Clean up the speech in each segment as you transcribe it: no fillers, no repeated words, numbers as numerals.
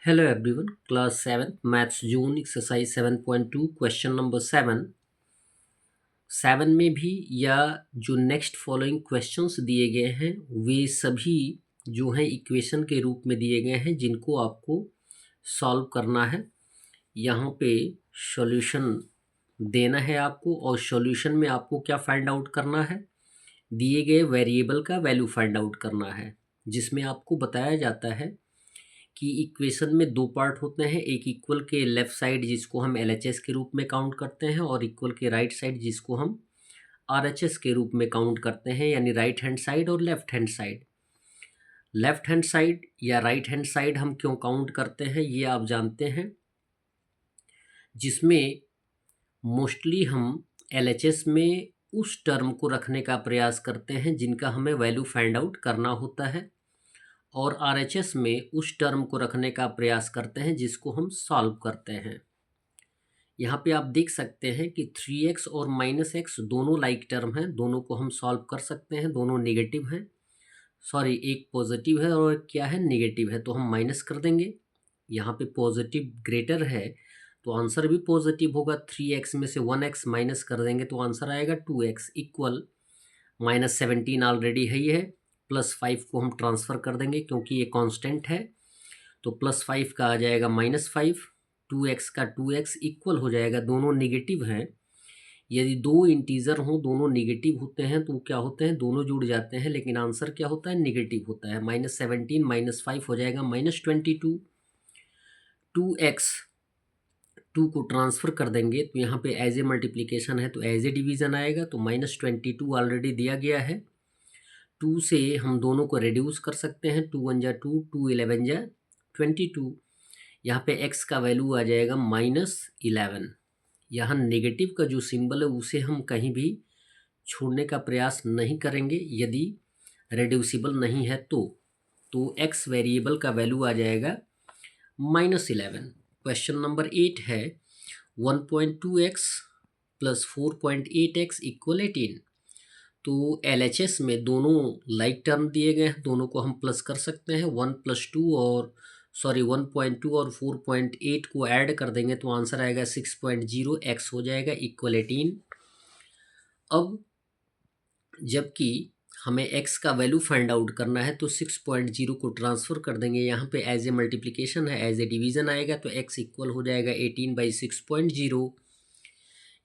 Hello everyone, class 7 maths June exercise 7.2 question number 7 में भी या जो नेक्स्ट फॉलोइंग क्वेश्चंस दिए गए हैं वे सभी जो हैं इक्वेशन के रूप में दिए गए हैं जिनको आपको सॉल्व करना है। यहाँ पे सॉल्यूशन देना है आपको और सॉल्यूशन में आपको क्या फाइंड आउट करना है, दिए गए वेरिएबल का वैल्यू फाइंड आउट करना है, जिसमें आपको बताया जाता है कि इक्वेशन में दो पार्ट होते हैं, एक इक्वल के लेफ़्ट साइड जिसको हम LHS के रूप में काउंट करते हैं और इक्वल के राइट साइड जिसको हम RHS के रूप में काउंट करते हैं, यानी राइट हैंड साइड और left hand side. Left hand side या राइट हैंड साइड हम क्यों काउंट करते हैं ये आप जानते हैं, जिसमें मोस्टली हम LHS में उस टर्म को रखने का प्रयास करते हैं जिनका हमें वैल्यू फाइंड आउट करना होता है और RHS में उस टर्म को रखने का प्रयास करते हैं जिसको हम सॉल्व करते हैं। यहाँ पे आप देख सकते हैं कि 3x और -x दोनों लाइक टर्म हैं, दोनों को हम सॉल्व कर सकते हैं, दोनों नेगेटिव हैं। सॉरी, एक पॉजिटिव है और एक क्या है, नेगेटिव है, तो हम माइनस कर देंगे। यहाँ पे पॉजिटिव ग्रेटर है तो आंसर भी पॉजिटिव होगा। 3x में से 1x माइनस कर देंगे तो आंसर आएगा 2x इक्वल -17 ऑलरेडी है ही है, +5 को हम ट्रांसफ़र कर देंगे क्योंकि ये कांस्टेंट है, तो +5 का आ जाएगा -5, 2x का 2x इक्वल हो जाएगा, दोनों नेगेटिव हैं। यदि दो इंटीजर हों, दोनों नेगेटिव होते हैं तो क्या होते हैं, दोनों जुड़ जाते हैं, लेकिन आंसर क्या होता है, नेगेटिव होता है। -17 -5 हो जाएगा -22, 2x 2 को ट्रांसफ़र कर देंगे तो यहाँ पे एज ए मल्टीप्लिकेशन है तो एज ए डिवीज़न आएगा, तो -22 ऑलरेडी दिया गया है। 2 से हम दोनों को रिड्यूस कर सकते हैं, 2 1 जा 2, 2 11 जा 22। यहाँ पे x का वैल्यू आ जाएगा -11। यहाँ नेगेटिव का जो सिंबल है उसे हम कहीं भी छोड़ने का प्रयास नहीं करेंगे यदि रेड्यूसिबल नहीं है तो x वेरिएबल का वैल्यू आ जाएगा -11। क्वेश्चन नंबर 8 है 1.2x + 4.8x = 18। तो LHS में दोनों लाइक टर्म दिए गए हैं, दोनों को हम प्लस कर सकते हैं। 1.2 और 1.2 और 4.8 को ऐड कर देंगे तो आंसर आएगा 6.0, x हो जाएगा इक्वल 18। अब जबकि हमें x का वैल्यू फाइंड आउट करना है तो 6.0 को ट्रांसफ़र कर देंगे, यहाँ पे एज ए मल्टीप्लिकेशन है, एज ए डिवीज़न आएगा तो x इक्वल हो जाएगा 18/6.0।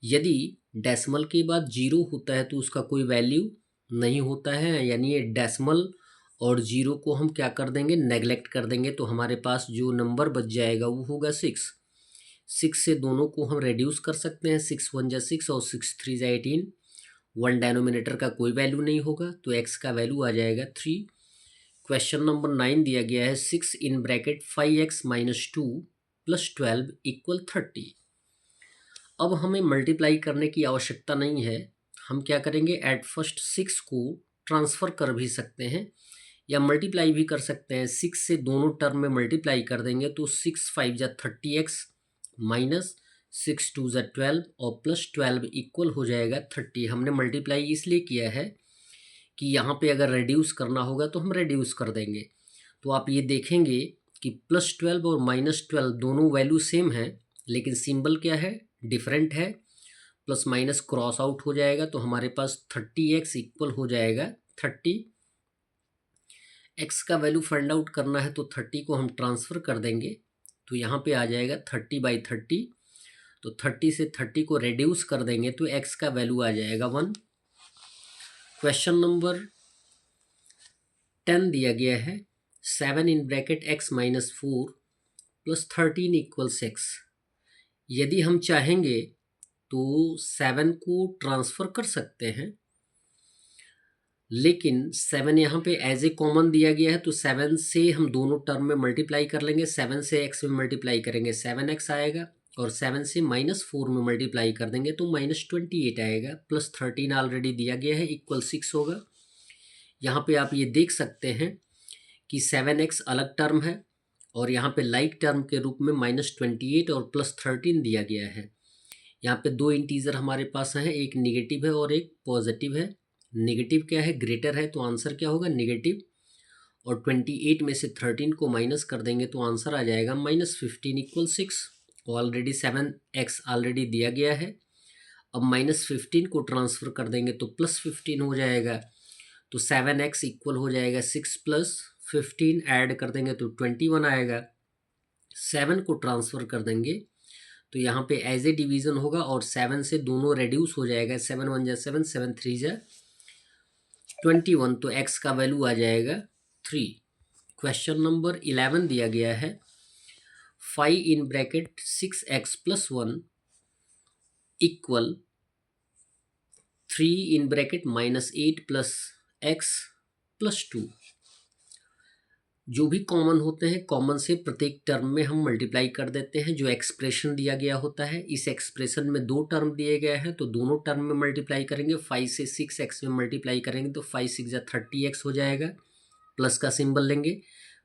यदि डेसिमल के बाद 0 होता है तो उसका कोई वैल्यू नहीं होता है, यानी ये डेसिमल और 0 को हम क्या कर देंगे, नेगलेक्ट कर देंगे, तो हमारे पास जो नंबर बच जाएगा वो होगा 6। 6 से दोनों को हम रेड्यूस कर सकते हैं, 6 1 जा 6 और 6 3 जा 18। 1 डेनोमिनेटर का कोई वैल्यू नहीं होगा तो x का वैल्यू आ जाएगा 3। क्वेश्चन नंबर 9 दिया गया है 6 इन ब्रैकेट 5x - 2 + 12 = 30। अब हमें मल्टीप्लाई करने की आवश्यकता नहीं है, हम क्या करेंगे, एट फर्स्ट 6 को ट्रांसफ़र कर भी सकते हैं या मल्टीप्लाई भी कर सकते हैं। 6 से दोनों टर्म में मल्टीप्लाई कर देंगे तो 6 5 जा 30x -6 2 जा 12 और +12 इक्वल हो जाएगा 30। हमने मल्टीप्लाई इसलिए किया है कि यहाँ पे अगर रेड्यूस करना होगा तो हम रेड्यूस कर देंगे। तो आप ये देखेंगे कि +12 और -12 दोनों वैल्यू सेम है, लेकिन सिंबल क्या है, डिफरेंट है। प्लस माइनस क्रॉस आउट हो जाएगा तो हमारे पास 30x इक्वल हो जाएगा 30। x का वैल्यू फाइंड आउट करना है तो 30 को हम ट्रांसफ़र कर देंगे तो यहाँ पे आ जाएगा 30/30। तो 30 से 30 को रेड्यूस कर देंगे तो x का वैल्यू आ जाएगा 1। क्वेश्चन नंबर 10 दिया गया है 7 इन ब्रैकेट x - 4 + 13 = 6। यदि हम चाहेंगे तो 7 को ट्रांसफ़र कर सकते हैं, लेकिन 7 यहाँ पे एज ए कॉमन दिया गया है तो 7 से हम दोनों टर्म में मल्टीप्लाई कर लेंगे। 7 से x में मल्टीप्लाई करेंगे 7x आएगा और 7 से -4 में मल्टीप्लाई कर देंगे तो -28 आएगा। +13 ऑलरेडी दिया गया है इक्वल 6 होगा। यहाँ पे आप ये देख सकते हैं कि 7x अलग टर्म है और यहाँ पे लाइक टर्म के रूप में -28 और +13 दिया गया है। यहाँ पे दो इंटीजर हमारे पास हैं, एक निगेटिव है और एक पॉजिटिव है। नेगेटिव क्या है, ग्रेटर है, तो आंसर क्या होगा, नेगेटिव। और 28 में से 13 को माइनस कर देंगे तो आंसर आ जाएगा -15 इक्वल 6। ऑलरेडी 7x ऑलरेडी दिया गया है। अब -15 को ट्रांसफ़र कर देंगे तो +15 हो जाएगा, तो 7x इक्वल हो जाएगा 6 + 15, ऐड कर देंगे तो 21 आएगा। 7 को ट्रांसफ़र कर देंगे तो यहाँ पे एज ए डिवीज़न होगा और 7 से दोनों रेड्यूस हो जाएगा। 7 × 1 = 7, 7 × 3 = 21, तो x का वैल्यू आ जाएगा 3। क्वेश्चन नंबर 11 दिया गया है 5 6x + 1 = 3 -8 + x + 2। जो भी कॉमन होते हैं, कॉमन से प्रत्येक टर्म में हम मल्टीप्लाई कर देते हैं। जो एक्सप्रेशन दिया गया होता है, इस एक्सप्रेशन में 2 टर्म दिए गए हैं तो दोनों टर्म में मल्टीप्लाई करेंगे। 5 से 6x में मल्टीप्लाई करेंगे तो 5 × 6 = 30x हो जाएगा। प्लस का सिंबल लेंगे।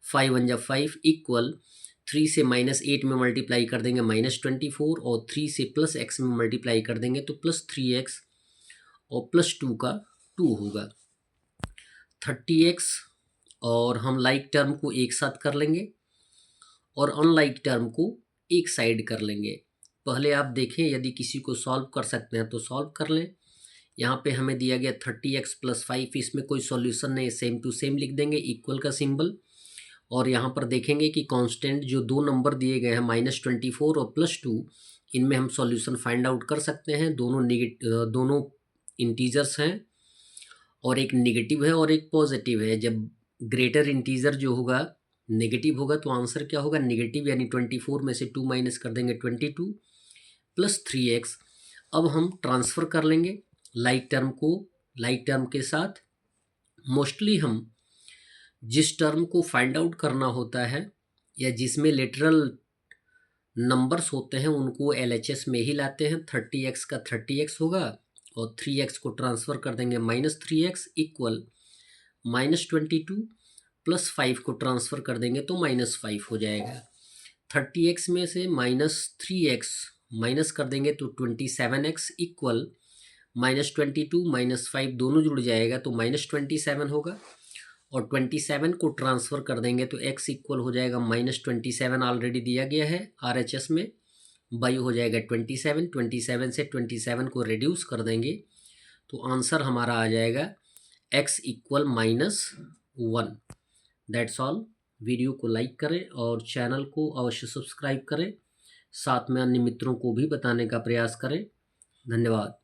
5 × 1 = 5 इक्वल 3 से -8 में मल्टीप्लाई कर देंगे -24, और 3 से +x में मल्टीप्लाई कर देंगे तो +3x, और +2 का 2 होगा। 30x, और हम लाइक टर्म को एक साथ कर लेंगे और अनलाइक टर्म को एक साइड कर लेंगे। पहले आप देखें, यदि किसी को सॉल्व कर सकते हैं तो सॉल्व कर लें। यहाँ पे हमें दिया गया 30x + 5, इसमें कोई सॉल्यूशन नहीं, सेम टू सेम लिख देंगे, इक्वल का सिंबल। और यहाँ पर देखेंगे कि कांस्टेंट जो 2 नंबर दिए गए हैं -24 और +2, इनमें हम सॉल्यूशन फाइंड आउट कर सकते हैं। दोनों इंटीजर्स हैं, और एक नेगेटिव है और एक पॉजिटिव है। जब ग्रेटर इंटीजर जो होगा नेगेटिव होगा तो आंसर क्या होगा, नेगेटिव, यानी 24 में से 2 माइनस कर देंगे 22 + 3x। अब हम ट्रांसफ़र कर लेंगे लाइक टर्म को लाइक टर्म के साथ। मोस्टली हम जिस टर्म को फाइंड आउट करना होता है या जिसमें लिटरल नंबर्स होते हैं उनको LHS में ही लाते हैं। 30x का 30x होगा, और 3x को ट्रांसफ़र कर देंगे -3x इक्वल -22 + 5 को ट्रांसफ़र कर देंगे तो -5 हो जाएगा। 30x में से -3x माइनस कर देंगे तो 27x इक्वल -22 - 5 दोनों जुड़ जाएगा तो -27 होगा, और 27 को ट्रांसफ़र कर देंगे तो x इक्वल हो जाएगा -27, ऑलरेडी दिया गया है RHS में, बाई हो जाएगा 27। 27 से 27 को रिड्यूस कर देंगे तो आंसर हमारा आ जाएगा x equal -1। That's all. Video को लाइक करें और चैनल को अवश्य सब्सक्राइब करें, साथ में अन्य मित्रों को भी बताने का प्रयास करें। धन्यवाद।